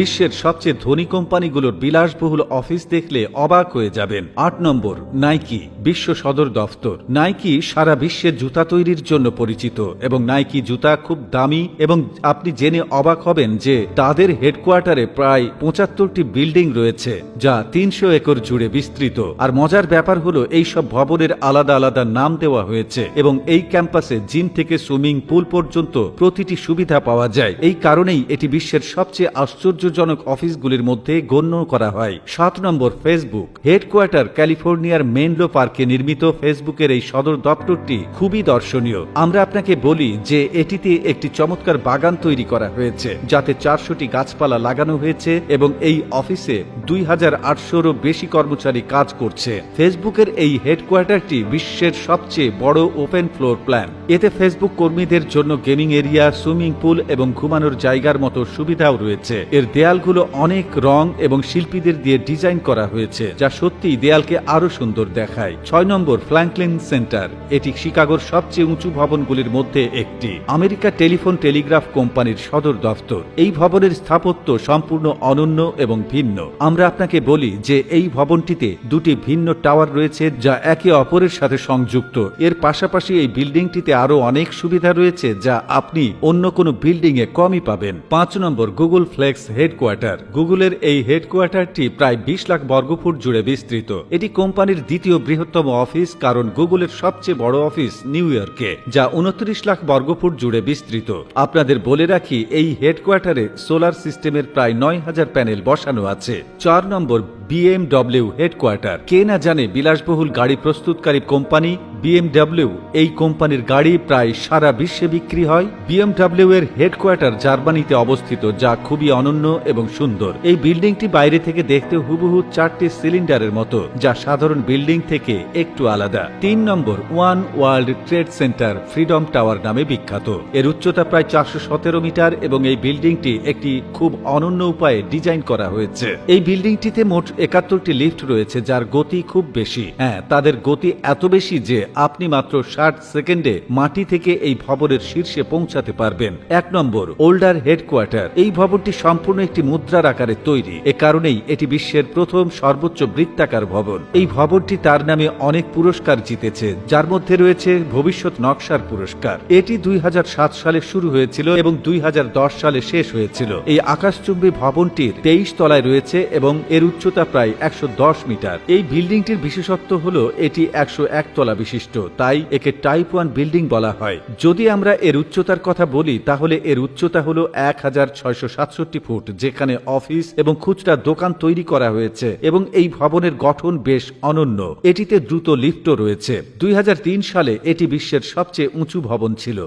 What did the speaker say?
বিশ্বের সবচেয়ে ধনী কোম্পানিগুলোর বিলাসবহুল অফিস দেখলে অবাক হয়ে যাবেন। ৮ নম্বর, নাইকি বিশ্ব সদর দফতর। নাইকি সারা বিশ্বের জুতা তৈরির জন্য পরিচিত এবং নাইকি জুতা খুব দামি এবং আপনি জেনে অবাক হবেন যে তাদের হেডকোয়ার্টারে প্রায় ৭৫টি বিল্ডিং রয়েছে যা ৩০০ একর জুড়ে বিস্তৃত। আর মজার ব্যাপার হলো এই সব ভবনের আলাদা আলাদা নাম দেওয়া হয়েছে এবং এই ক্যাম্পাসে জিম থেকে সুইমিং পুল পর্যন্ত প্রতিটি সুবিধা পাওয়া যায়। এই কারণেই এটি বিশ্বের সবচেয়ে আশ্চর্যজনক অফিসগুলির মধ্যে গণ্য করা হয়। ৭ নম্বর, ফেসবুক হেডকোয়ার্টার ক্যালিফোর্নিয়ার মেনলো পার্কে নির্মিত ফেসবুকের এই সদর দপ্তরটি খুবই দর্শনীয়। আমরা আপনাকে বলি যে এটিতে একটি চমৎকার বাগান তৈরি করা হয়েছে যাতে ৪০০টি গাছপালা লাগানো হয়েছে এবং এই অফিসে ২,৮০০রও বেশি কর্মচারী কাজ করছে। ফেসবুকের এই হেডকোয়ার্টারটি বিশ্বের সবচেয়ে বড় ওপেন ফ্লোর প্ল্যান। এতে ফেসবুক কর্মীদের জন্য গেমিং এরিয়া, সুইমিং পুল এবং ঘুমানোর জায়গার মতো সুবিধাও রয়েছে। এর দেয়ালগুলো অনেক রং এবং শিল্পীদের দিয়ে ডিজাইন করা হয়েছে যা সত্যিই দেয়ালকে আরো সুন্দর দেখায়। ৬ নম্বর, ফ্র্যাঙ্কলিন সেন্টার। এটি শিকাগোর সবচেয়ে উঁচু ভবনগুলির মধ্যে একটি। আমেরিকা টেলিফোন টেলিগ্রাফ কোম্পানির সদর দফতর। এই ভবনের স্থাপত্য সম্পূর্ণ অনন্য এবং ভিন্ন। আমরা আপনাকে বলি যে এই ভবনটিতে দুটি ভিন্ন টাওয়ার রয়েছে যা একে অপরের সাথে সংযুক্ত। এর পাশাপাশি এই বিল্ডিংটিতে আরো অনেক সুবিধা রয়েছে যা আপনি অন্য কোনো বিল্ডিং এ কমই পাবেন। ৫ নম্বর, গুগল ফ্লেক্স হেডকোয়ার্টার। গুগলের এই হেডকোয়ার্টারটি প্রায় ২০ লাখ বর্গফুট জুড়ে বিস্তৃত। এটি কোম্পানির দ্বিতীয় বৃহত্তম অফিস কারণ গুগলের সবচেয়ে বড় অফিস নিউ ইয়র্কে যা ২৯ লাখ বর্গফুট জুড়ে বিস্তৃত। আপনাদের বলে রাখি এই হেডকোয়ার্টারে সোলার সিস্টেমের প্রায় ৯,০০০ প্যানেল বসানো আছে। ৪ নম্বর, BMW হেডকোয়ার্টার। কে না জানে বিলাসবহুল গাড়ি প্রস্তুতকারী কোম্পানি BMW। এই কোম্পানির গাড়ি প্রায় সারা বিশ্বে বিক্রি হয়। BMW এর হেডকোয়ার্টার জার্মানিতে অবস্থিত যা খুবই অনন্য এবং সুন্দর। এই বিল্ডিংটি বাইরে থেকে দেখতে হুবহু ৪টি সিলিন্ডারের মতো যা সাধারণ বিল্ডিং থেকে একটু আলাদা। ৩ নম্বর, one world trade center freedom tower নামে বিখ্যাত। এর উচ্চতা প্রায় ৪১৭ মিটার এবং এই বিল্ডিংটি একটি খুব অনন্য উপায়ে ডিজাইন করা হয়েছে। এই বিল্ডিংটিতে মোট ৭১টি লিফট রয়েছে যার গতি খুব বেশি। হ্যাঁ, তাদের গতি এত বেশি যে আপনি মাত্র ৬০ সেকেন্ডে মাটি থেকে এই ভবনের শীর্ষে পৌঁছাতে পারবেন। ১ নম্বর, ওল্ডার হেডকোয়ার্টার। এই ভবনটি সম্পূর্ণ একটি মুদ্রার আকারে তৈরি। এ কারণেই এটি বিশ্বের প্রথম সর্বোচ্চ বৃত্তাকার ভবন। এই ভবনটি তার নামে অনেক পুরস্কার জিতেছে যার মধ্যে রয়েছে ভবিষ্যৎ নকশার পুরস্কার। এটি ২০০৭ সালে শুরু হয়েছিল এবং ২০১০ সালে শেষ হয়েছিল। এই আকাশচুম্বী ভবনটির ২৩ তলায় রয়েছে এবং এর উচ্চতা প্রায় ১১০ মিটার। এই বিল্ডিংটির বিশেষত্ব হলো এটি ১০১ তলা বিশিষ্ট, তাই একে টাইপ 1 বিল্ডিং বলা হয়। যদি আমরা এর উচ্চতার কথা বলি তাহলে এর উচ্চতা হলো ১৬৬৭ ফুট, যেখানে অফিস এবং খুচরা দোকান তৈরি করা হয়েছে এবং এই ভবনের গঠন বেশ অনন্য। এটিতে দ্রুত লিফটও রয়েছে। ২০০৩ সালে এটি বিশ্বের সবচেয়ে উঁচু ভবন ছিল।